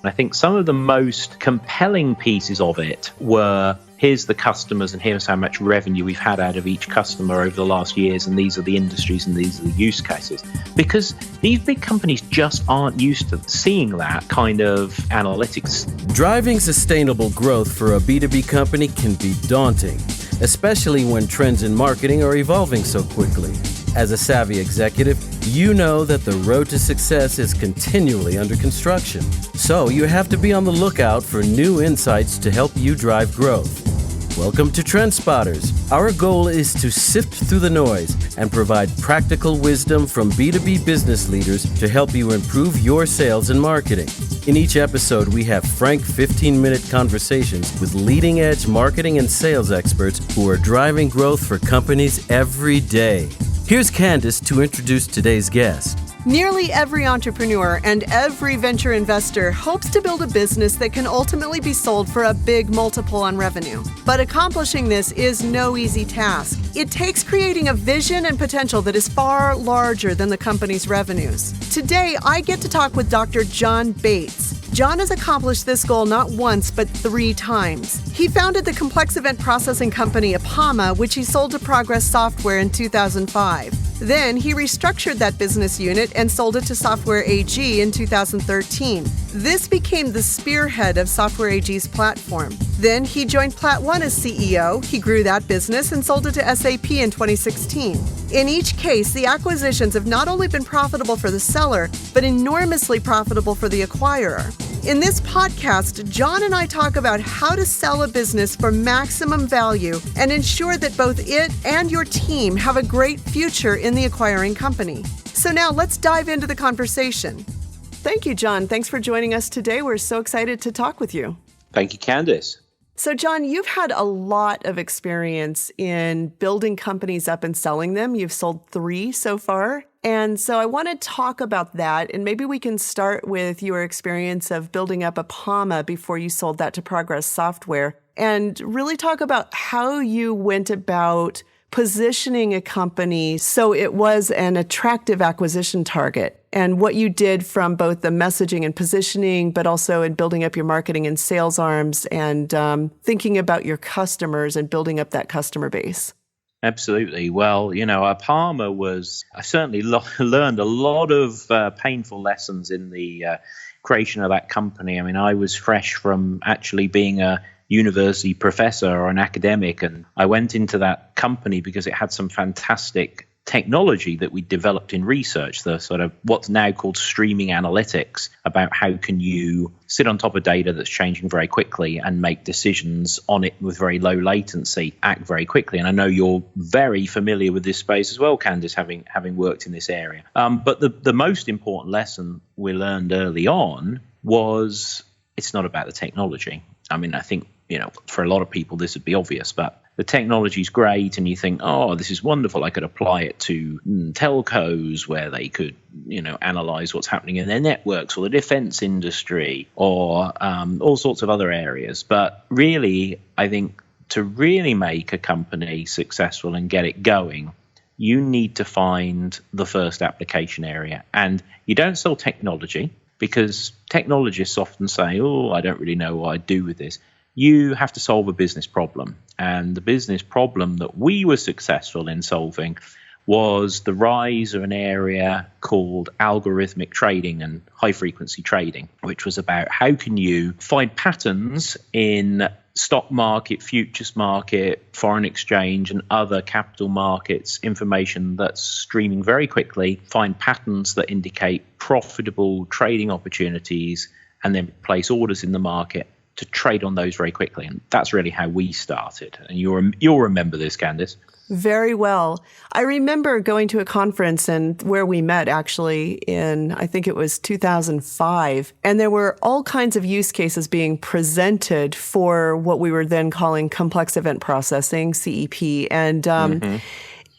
I think some of the most compelling pieces of it were, here's the customers and here's how much revenue we've had out of each customer over the last years, and these are the industries and these are the use cases. Because these big companies just aren't used to seeing that kind of analytics. Driving sustainable growth for a B2B company can be daunting, especially when trends in marketing are evolving so quickly. As a savvy executive, you know that the road to success is continually under construction. So you have to be on the lookout for new insights to help you drive growth. Welcome to Trend Spotters. Our goal is to sift through the noise and provide practical wisdom from B2B business leaders to help you improve your sales and marketing. In each episode, we have frank 15-minute conversations with leading-edge marketing and sales experts who are driving growth for companies every day. Here's Candyce to introduce today's guest. Nearly every entrepreneur and every venture investor hopes to build a business that can ultimately be sold for a big multiple on revenue. But accomplishing this is no easy task. It takes creating a vision and potential that is far larger than the company's revenues. Today, I get to talk with Dr. John Bates. John has accomplished this goal not once, but 3 times. He founded the complex event processing company Apama, which he sold to Progress Software in 2005. Then he restructured that business unit and sold it to Software AG in 2013. This became the spearhead of Software AG's platform. Then he joined Plat One as CEO. He grew that business and sold it to SAP in 2016. In each case, the acquisitions have not only been profitable for the seller, but enormously profitable for the acquirer. In this podcast, John and I talk about how to sell a business for maximum value and ensure that both it and your team have a great future in the acquiring company. So now let's dive into the conversation. Thank you, John. Thanks for joining us today. We're so excited to talk with you. Thank you, Candyce. So, John, you've had a lot of experience in building companies up and selling them. You've sold 3 so far. And so I want to talk about that. And maybe we can start with your experience of building up Apama before you sold that to Progress Software, and really talk about how you went about positioning a company so it was an attractive acquisition target, and what you did from both the messaging and positioning, but also in building up your marketing and sales arms and thinking about your customers and building up that customer base. Absolutely. Well, Apama was, I certainly learned a lot of painful lessons in the creation of that company. I mean, I was fresh from actually being a university professor or an academic, and I went into that company because it had some fantastic technology that we developed in research, the sort of what's now called streaming analytics, about how can you sit on top of data that's changing very quickly and make decisions on it with very low latency, act very quickly. And I know you're very familiar with this space as well, Candyce, having worked in this area. But the most important lesson we learned early on was it's not about the technology. I mean, I think, for a lot of people, this would be obvious, but the technology is great and you think, oh, this is wonderful. I could apply it to telcos where they could, analyze what's happening in their networks, or the defense industry, or all sorts of other areas. But really, I think to really make a company successful and get it going, you need to find the first application area. And you don't sell technology, because technologists often say, oh, I don't really know what I'd do with this. You have to solve a business problem. And the business problem that we were successful in solving was the rise of an area called algorithmic trading and high-frequency trading, which was about how can you find patterns in stock market, futures market, foreign exchange, and other capital markets information that's streaming very quickly, find patterns that indicate profitable trading opportunities, and then place orders in the market to trade on those very quickly. And that's really how we started. And you'll remember this, Candyce. Very well. I remember going to a conference and where we met actually in, I think it was 2005. And there were all kinds of use cases being presented for what we were then calling complex event processing, CEP. And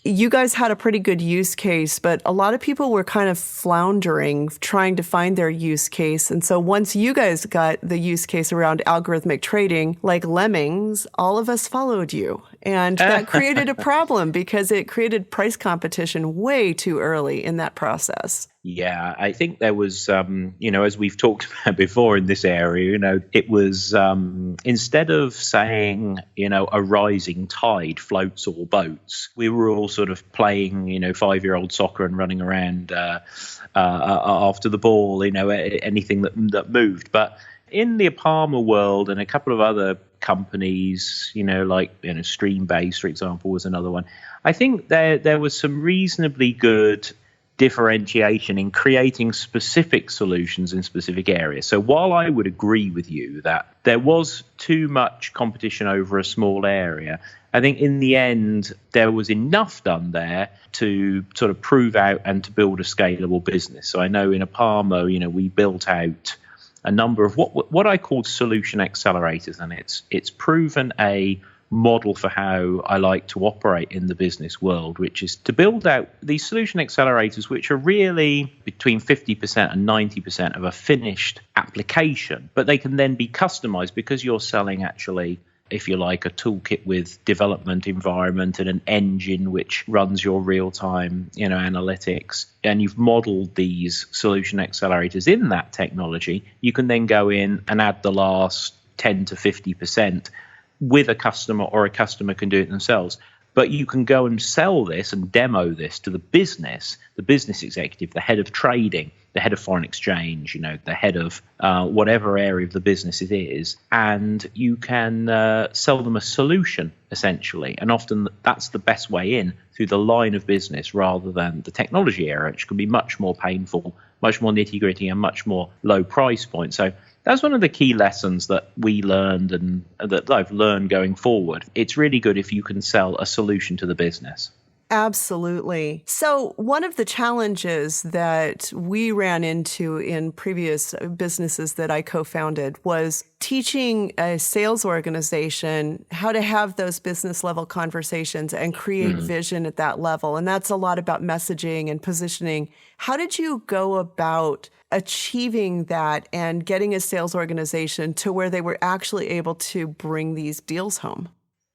you guys had a pretty good use case, but a lot of people were kind of floundering, trying to find their use case. And so once you guys got the use case around algorithmic trading, like lemmings, all of us followed you. And that created a problem because it created price competition way too early in that process. Yeah, I think there was, as we've talked about before in this area, it was instead of saying, a rising tide floats all boats, we were all sort of playing, 5-year-old soccer and running around after the ball, anything that moved. But in the Apama world and a couple of other companies, Streambase, for example, was another one. I think there was some reasonably good differentiation in creating specific solutions in specific areas. So while I would agree with you that there was too much competition over a small area, I think in the end there was enough done there to sort of prove out and to build a scalable business. So I know in Apama, we built out a number of what I call solution accelerators, and it's proven a model for how I like to operate in the business world, which is to build out these solution accelerators, which are really between 50% and 90% of a finished application, but they can then be customized because you're selling actually, if you like, a toolkit with development environment and an engine which runs your real-time, analytics, and you've modeled these solution accelerators in that technology. You can then go in and add the last 10 to 50% with a customer, or a customer can do it themselves. But you can go and sell this and demo this to the business executive, the head of trading, the head of foreign exchange, the head of whatever area of the business it is, and you can sell them a solution, essentially. And often that's the best way in, through the line of business rather than the technology area, which can be much more painful, much more nitty-gritty, and much more low price point. So that's one of the key lessons that we learned and that I've learned going forward. It's really good if you can sell a solution to the business. Absolutely. So one of the challenges that we ran into in previous businesses that I co-founded was teaching a sales organization how to have those business level conversations and create vision at that level. And that's a lot about messaging and positioning. How did you go about achieving that and getting a sales organization to where they were actually able to bring these deals home?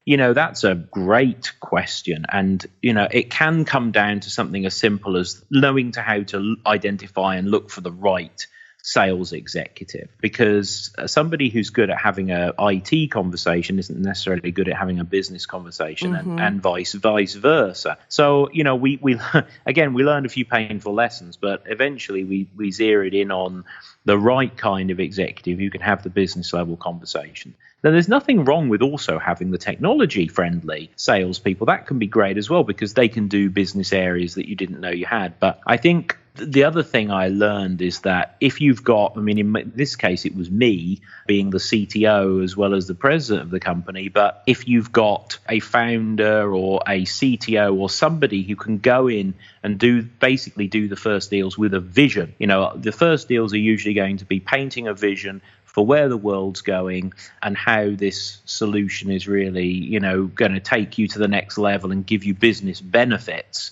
That's a great question. And, it can come down to something as simple as knowing how to identify and look for the right sales executive, because somebody who's good at having a IT conversation isn't necessarily good at having a business conversation, and vice versa. So, we learned a few painful lessons, but eventually we zeroed in on the right kind of executive who can have the business level conversation. Now, there's nothing wrong with also having the technology-friendly salespeople. That can be great as well, because they can do business areas that you didn't know you had. But I think the other thing I learned is that if you've got, in this case, it was me being the CTO as well as the president of the company. But if you've got a founder or a CTO or somebody who can go in and basically do the first deals with a vision, the first deals are usually going to be painting a vision for where the world's going and how this solution is really, going to take you to the next level and give you business benefits.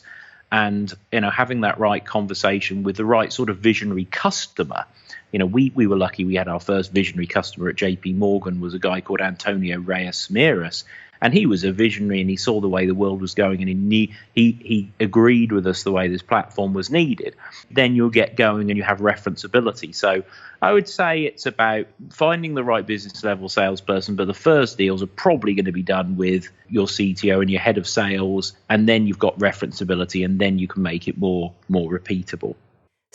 And, having that right conversation with the right sort of visionary customer. We were lucky we had our first visionary customer at JP Morgan was a guy called Antonio Reyes Miras. And he was a visionary, and he saw the way the world was going, and he agreed with us the way this platform was needed. Then you'll get going and you have referenceability. So I would say it's about finding the right business level salesperson, but the first deals are probably going to be done with your CTO and your head of sales, and then you've got referenceability, and then you can make it more repeatable.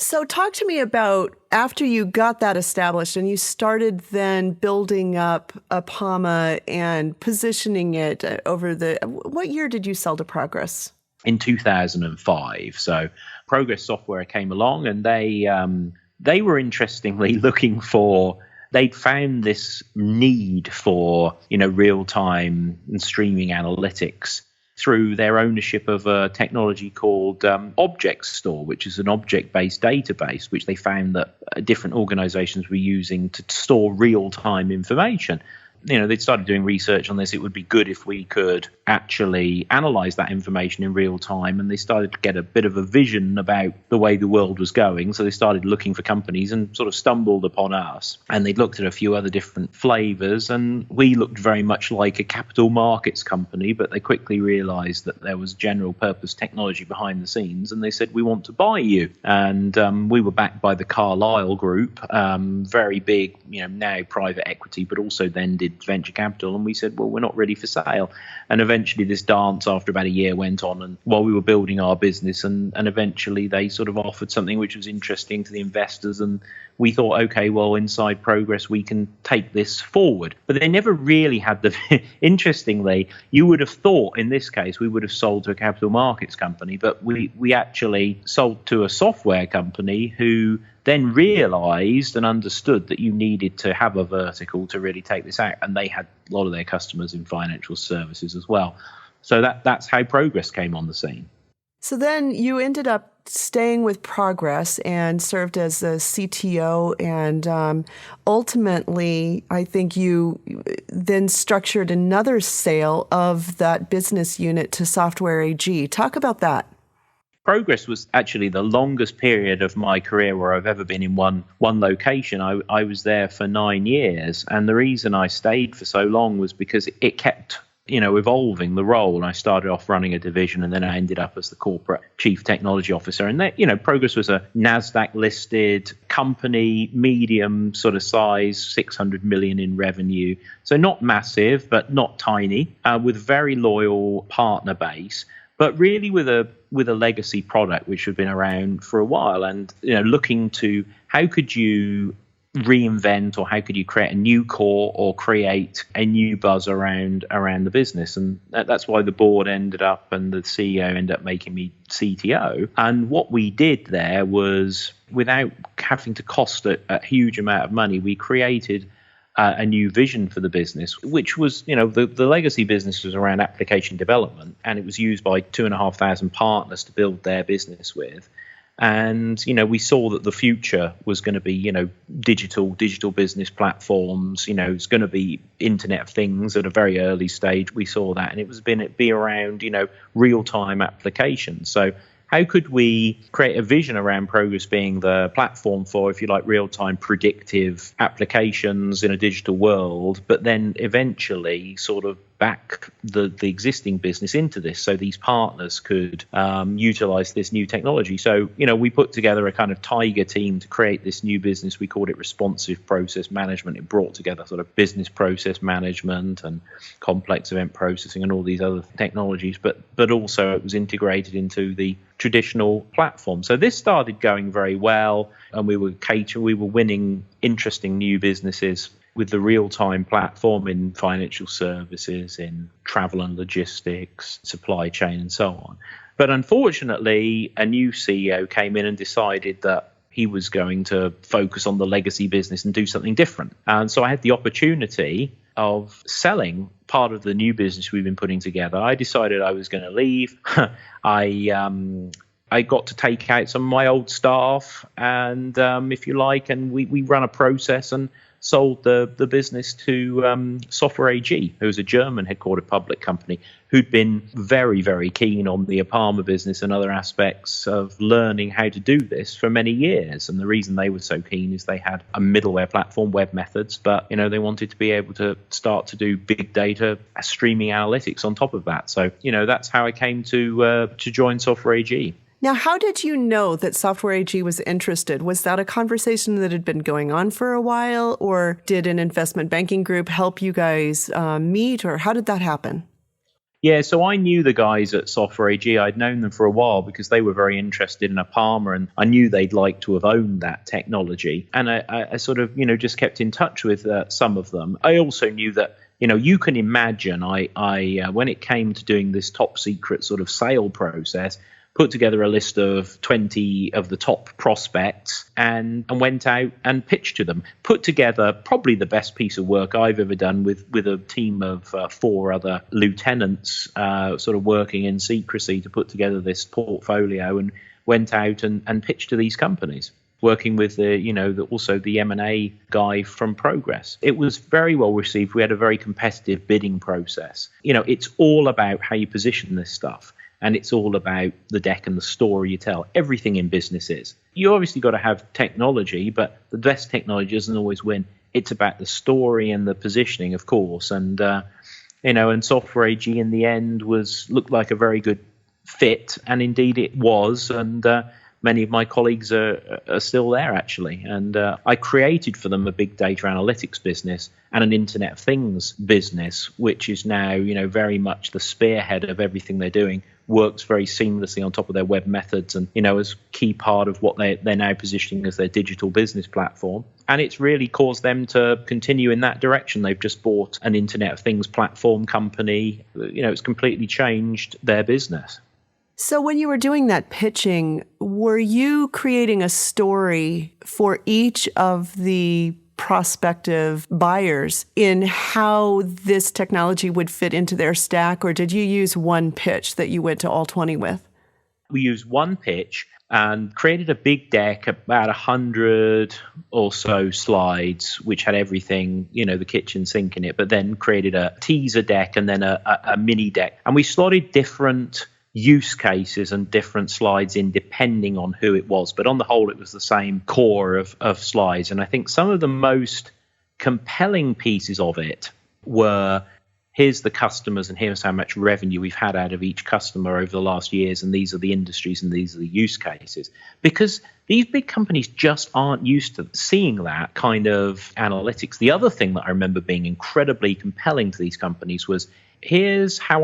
So talk to me about after you got that established and you started then building up Apama and positioning it over what year did you sell to Progress? In 2005. So Progress Software came along, and they were interestingly looking for, they'd found this need for, real-time and streaming analytics through their ownership of a technology called Object Store, which is an object-based database, which they found that different organizations were using to store real-time information. they'd started doing research on this. It would be good if we could actually analyze that information in real time. And they started to get a bit of a vision about the way the world was going. So they started looking for companies and sort of stumbled upon us. And they'd looked at a few other different flavors. And we looked very much like a capital markets company, but they quickly realized that there was general purpose technology behind the scenes. And they said, we want to buy you. And we were backed by the Carlyle Group, very big, now private equity, but also then did venture capital. And we said, well, we're not ready for sale. And eventually this dance after about a year went on, and while we were building our business, and eventually they sort of offered something which was interesting to the investors. And we thought, okay, well, inside Progress, we can take this forward. But they never really had interestingly, you would have thought in this case, we would have sold to a capital markets company, but we actually sold to a software company who then realized and understood that you needed to have a vertical to really take this out. And they had a lot of their customers in financial services as well. So that's how Progress came on the scene. So then you ended up staying with Progress and served as a CTO. And ultimately, I think you then structured another sale of that business unit to Software AG. Talk about that. Progress was actually the longest period of my career where I've ever been in one location. I was there for 9 years. And the reason I stayed for so long was because it kept evolving the role. I started off running a division, and then I ended up as the corporate chief technology officer. And that, Progress was a NASDAQ listed company, medium sort of size, 600 million in revenue. So not massive, but not tiny, with a very loyal partner base, but really with a legacy product which had been around for a while, and looking to how could you reinvent, or how could you create a new core or create a new buzz around the business. And that's why the board ended up, and the CEO ended up making me CTO. And what we did there was, without having to cost a huge amount of money, we created a new vision for the business, which was, the legacy business was around application development, and it was used by 2,500 partners to build their business with. And, we saw that the future was going to be, digital business platforms, it's going to be Internet of Things at a very early stage. We saw that, and it was be around, real-time applications. So how could we create a vision around Progress being the platform for, if you like, real-time predictive applications in a digital world, but then eventually sort of back the existing business into this, so these partners could utilize this new technology. So, we put together a kind of tiger team to create this new business. We called it responsive process management. It brought together sort of business process management and complex event processing and all these other technologies, but also it was integrated into the traditional platform. So this started going very well, and we were winning interesting new businesses with the real-time platform in financial services, in travel and logistics, supply chain, and so on. But unfortunately, a new CEO came in and decided that he was going to focus on the legacy business and do something different. And so I had the opportunity of selling part of the new business we've been putting together. I decided I was going to leave. I got to take out some of my old staff, and if you like, and we ran a process and sold the business to Software AG, who's a German headquartered public company who'd been very, very keen on the Apama business and other aspects of learning how to do this for many years. And the reason they were so keen is they had a middleware platform, Web Methods, but they wanted to be able to start to do big data streaming analytics on top of that. So that's how I came to join Software AG. Now, how did you know that Software AG was interested? Was that a conversation that had been going on for a while, or did an investment banking group help you guys meet, or how did that happen? Yeah, so I knew the guys at Software AG. I'd known them for a while because they were very interested in Apama, and I knew they'd like to have owned that technology. And I sort of, just kept in touch with some of them. I also knew that, you can imagine, I when it came to doing this top secret sort of sale process, put together a list of 20 of the top prospects and went out and pitched to them. Put together probably the best piece of work I've ever done with a team of 4 other lieutenants sort of working in secrecy to put together this portfolio, and went out and pitched to these companies. working with also the M&A guy from Progress. It was very well received. We had a very competitive bidding process. It's all about how you position this stuff. And it's all about the deck and the story you tell. Everything in business is. You obviously got to have technology, but the best technology doesn't always win. It's about the story and the positioning, of course. And and Software AG in the end looked like a very good fit, and indeed it was. And many of my colleagues are still there, actually. And I created for them a big data analytics business and an Internet of Things business, which is now, very much the spearhead of everything they're doing. Works very seamlessly on top of their web methods and, as key part of what they're now positioning as their digital business platform. And it's really caused them to continue in that direction. They've just bought an Internet of Things platform company. It's completely changed their business. So when you were doing that pitching, were you creating a story for each of the prospective buyers in how this technology would fit into their stack, or did you use one pitch that you went to all 20 with? We used one pitch and created a big deck, about 100 or so slides, which had everything, the kitchen sink in it, but then created a teaser deck and then a mini deck. And we slotted different use cases and different slides in depending on who it was. But on the whole, it was the same core of slides. And I think some of the most compelling pieces of it were, here's the customers and here's how much revenue we've had out of each customer over the last years, and these are the industries and these are the use cases. Because these big companies just aren't used to seeing that kind of analytics. The other thing that I remember being incredibly compelling to these companies was, here's how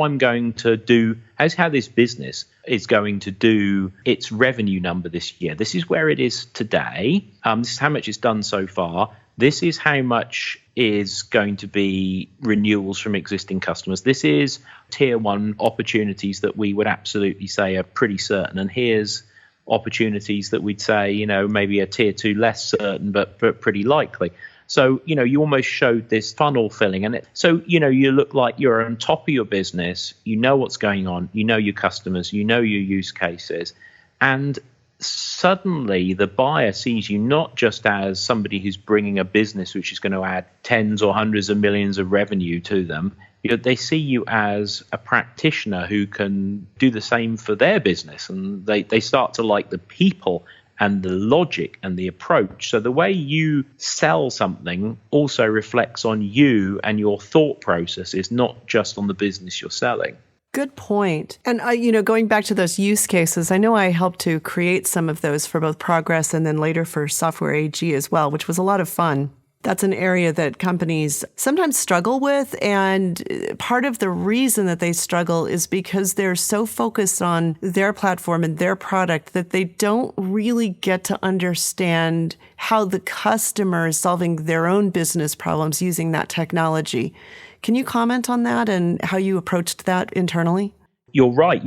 how this business is going to do its revenue number this year. This is where it is today. This is how much it's done so far. This is how much is going to be renewals from existing customers. This is tier one opportunities that we would absolutely say are pretty certain. And here's opportunities that we'd say, maybe a tier two less certain, but pretty likely. So, you almost showed this funnel filling. And you look like you're on top of your business. You know what's going on. You know your customers. You know your use cases. And suddenly the buyer sees you not just as somebody who's bringing a business which is going to add tens or hundreds of millions of revenue to them. They see you as a practitioner who can do the same for their business. And they start to like the people and the logic and the approach. So the way you sell something also reflects on you and your thought processes, not just on the business you're selling. Good point. And, going back to those use cases, I know I helped to create some of those for both Progress and then later for Software AG as well, which was a lot of fun. That's an area that companies sometimes struggle with. And part of the reason that they struggle is because they're so focused on their platform and their product that they don't really get to understand how the customer is solving their own business problems using that technology. Can you comment on that and how you approached that internally? You're right.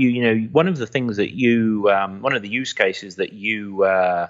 One of the things that one of the use cases that you were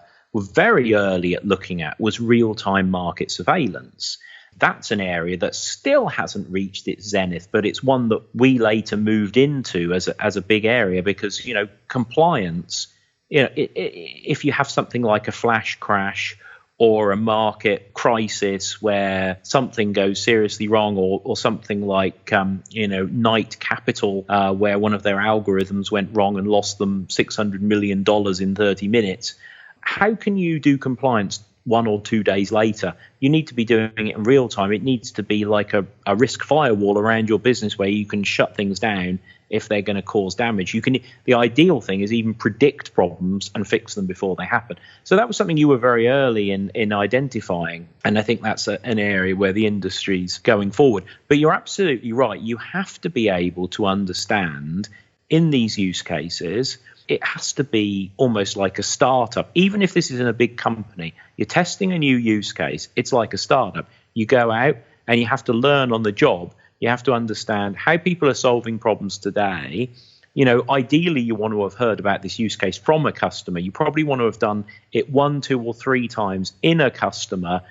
very early at looking at was real-time market surveillance. That's an area that still hasn't reached its zenith, but it's one that we later moved into as a big area because, compliance, if you have something like a flash crash or a market crisis where something goes seriously wrong, or something like, Knight Capital, where one of their algorithms went wrong and lost them $600 million in 30 minutes, how can you do compliance 1 or 2 days later? You need to be doing it in real time. It needs to be like a risk firewall around your business where you can shut things down if they're going to cause damage. The ideal thing is even predict problems and fix them before they happen. So that was something you were very early in identifying. And I think that's an area where the industry's going forward. But you're absolutely right. You have to be able to understand in these use cases, it has to be almost like a startup. Even if this is in a big company, you're testing a new use case, it's like a startup. You go out and you have to learn on the job. You have to understand how people are solving problems today. Ideally, you want to have heard about this use case from a customer. You probably want to have done it 1, 2, or 3 times in a customer,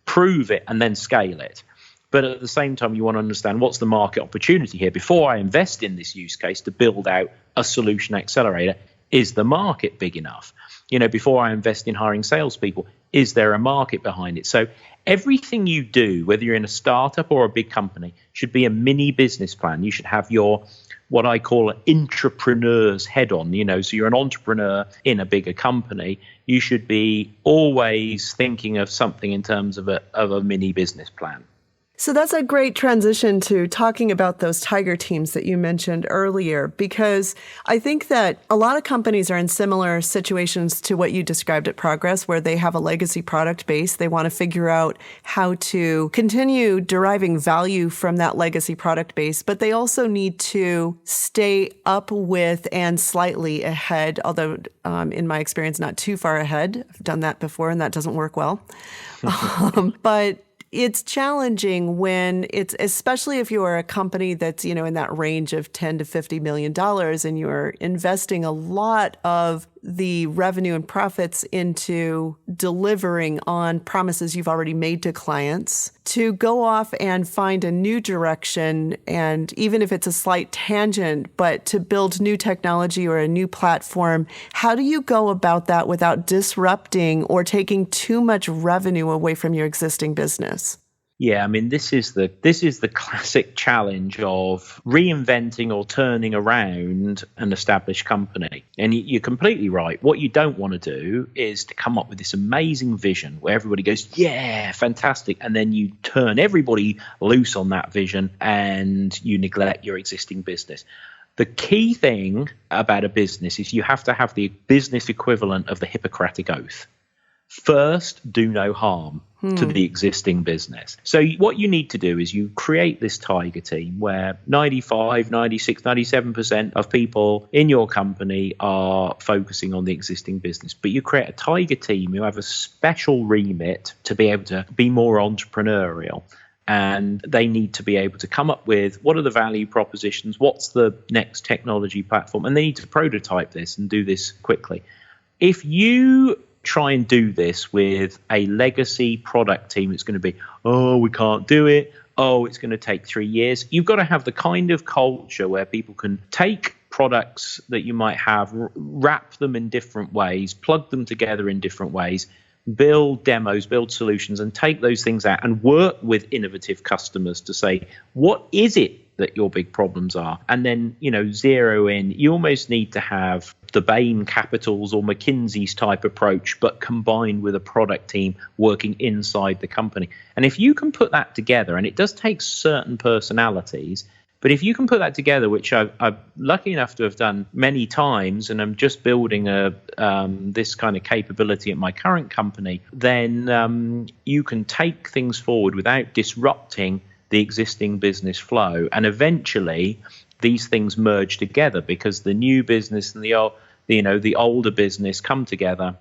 prove it, and then scale it. But at the same time, you want to understand what's the market opportunity here before I invest in this use case to build out a solution accelerator. is the market big enough? Before I invest in hiring salespeople, is there a market behind it? So everything you do, whether you're in a startup or a big company, should be a mini business plan. You should have your what I call an entrepreneur's head on, so you're an entrepreneur in a bigger company. You should be always thinking of something in terms of a mini business plan. So that's a great transition to talking about those tiger teams that you mentioned earlier, because I think that a lot of companies are in similar situations to what you described at Progress, where they have a legacy product base. They want to figure out how to continue deriving value from that legacy product base, but they also need to stay up with and slightly ahead, although in my experience, not too far ahead. I've done that before and that doesn't work well. But it's challenging when it's, especially if you are a company that's, in that range of $10 to $50 million and you're investing a lot of the revenue and profits into delivering on promises you've already made to clients, to go off and find a new direction, and even if it's a slight tangent, but to build new technology or a new platform. How do you go about that without disrupting or taking too much revenue away from your existing business? Yeah, I mean, this is the classic challenge of reinventing or turning around an established company. And you're completely right. What you don't want to do is to come up with this amazing vision where everybody goes, yeah, fantastic. And then you turn everybody loose on that vision and you neglect your existing business. The key thing about a business is you have to have the business equivalent of the Hippocratic Oath. First, do no harm to the existing business. So what you need to do is you create this tiger team where 95, 96, 97% of people in your company are focusing on the existing business. But you create a tiger team who have a special remit to be able to be more entrepreneurial. And they need to be able to come up with what are the value propositions, what's the next technology platform, and they need to prototype this and do this quickly. If you try and do this with a legacy product team, it's going to be, oh, we can't do it. Oh, it's going to take 3 years. You've got to have the kind of culture where people can take products that you might have, wrap them in different ways, plug them together in different ways, build demos, build solutions, and take those things out and work with innovative customers to say, what is it that your big problems are? And then, zero in. You almost need to have the Bain Capitals or McKinsey's type approach, but combined with a product team working inside the company. And if you can put that together, and it does take certain personalities, but if you can put that together, which I'm lucky enough to have done many times, and I'm just building this kind of capability at my current company, then you can take things forward without disrupting the existing business flow. And eventually these things merge together because the new business and the older business come together,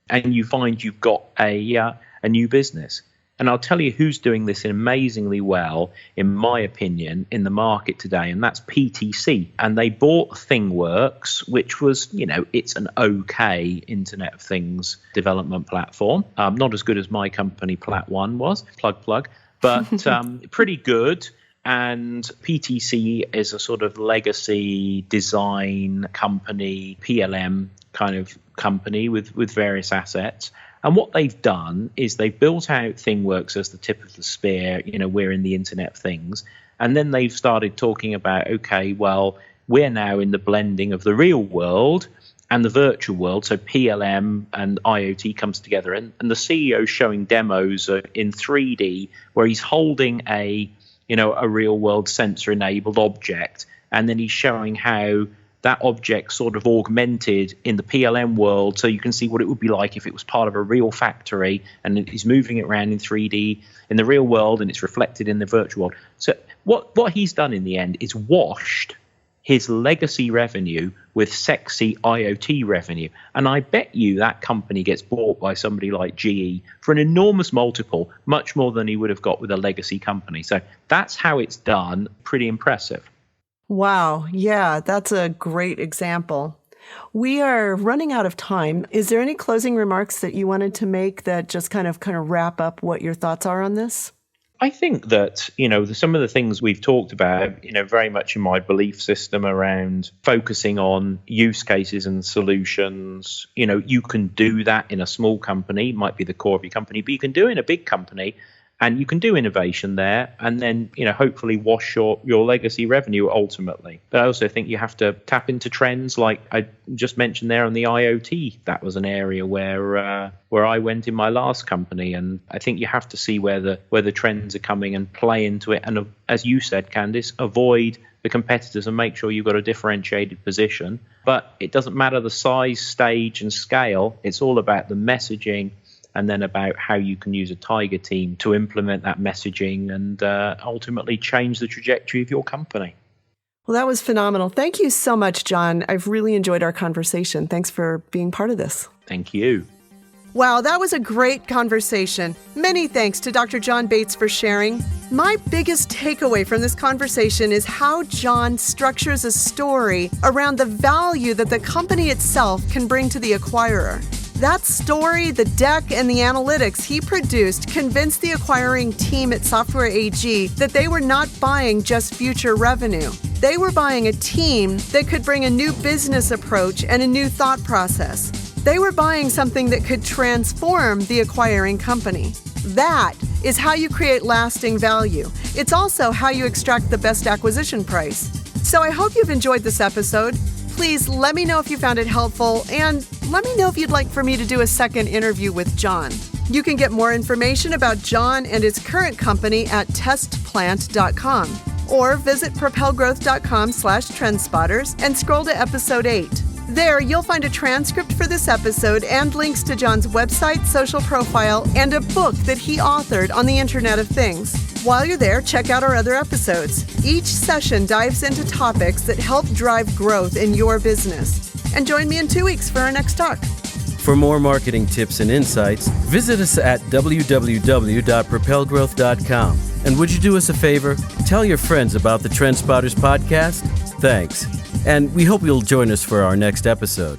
and you find you've got a new business. And I'll tell you who's doing this amazingly well, in my opinion, in the market today, and that's PTC. And they bought ThingWorx, which was, it's an okay Internet of Things development platform. Not as good as my company, Plat One, was, plug, but pretty good. And PTC is a sort of legacy design company, PLM kind of company with various assets. And what they've done is they've built out ThingWorx as the tip of the spear. We're in the Internet of Things. And then they've started talking about, okay, well, we're now in the blending of the real world and the virtual world. So PLM and IoT comes together. And the CEO showing demos in 3D where he's holding a real world sensor enabled object. And then he's showing how that object sort of augmented in the PLM world, so you can see what it would be like if it was part of a real factory, and he's moving it around in 3D in the real world, and it's reflected in the virtual world. So what he's done in the end is washed his legacy revenue with sexy IoT revenue. And I bet you that company gets bought by somebody like GE for an enormous multiple, much more than he would have got with a legacy company. So that's how it's done. Pretty impressive. Wow. Yeah, that's a great example. We are running out of time. Is there any closing remarks that you wanted to make that just kind of wrap up what your thoughts are on this? I think that, some of the things we've talked about, very much in my belief system around focusing on use cases and solutions. You can do that in a small company, might be the core of your company, but you can do it in a big company. And you can do innovation there and then, hopefully wash your legacy revenue ultimately. But I also think you have to tap into trends like I just mentioned there on the IoT. That was an area where I went in my last company. And I think you have to see where the trends are coming and play into it. And as you said, Candyce, avoid the competitors and make sure you've got a differentiated position. But it doesn't matter the size, stage and scale. It's all about the messaging and then about how you can use a tiger team to implement that messaging and ultimately change the trajectory of your company. Well, that was phenomenal. Thank you so much, John. I've really enjoyed our conversation. Thanks for being part of this. Thank you. Wow, that was a great conversation. Many thanks to Dr. John Bates for sharing. My biggest takeaway from this conversation is how John structures a story around the value that the company itself can bring to the acquirer. That story, the deck, and the analytics he produced convinced the acquiring team at Software AG that they were not buying just future revenue. They were buying a team that could bring a new business approach and a new thought process. They were buying something that could transform the acquiring company. That is how you create lasting value. It's also how you extract the best acquisition price. So I hope you've enjoyed this episode. Please let me know if you found it helpful, and let me know if you'd like for me to do a second interview with John. You can get more information about John and his current company at testplant.com or visit propelgrowth.com/trendspotters and scroll to episode 8. There, you'll find a transcript for this episode and links to John's website, social profile, and a book that he authored on the Internet of Things. While you're there, check out our other episodes. Each session dives into topics that help drive growth in your business. And join me in 2 weeks for our next talk. For more marketing tips and insights, visit us at www.propelgrowth.com. And would you do us a favor? Tell your friends about the TrendSpotters podcast. Thanks. And we hope you'll join us for our next episode.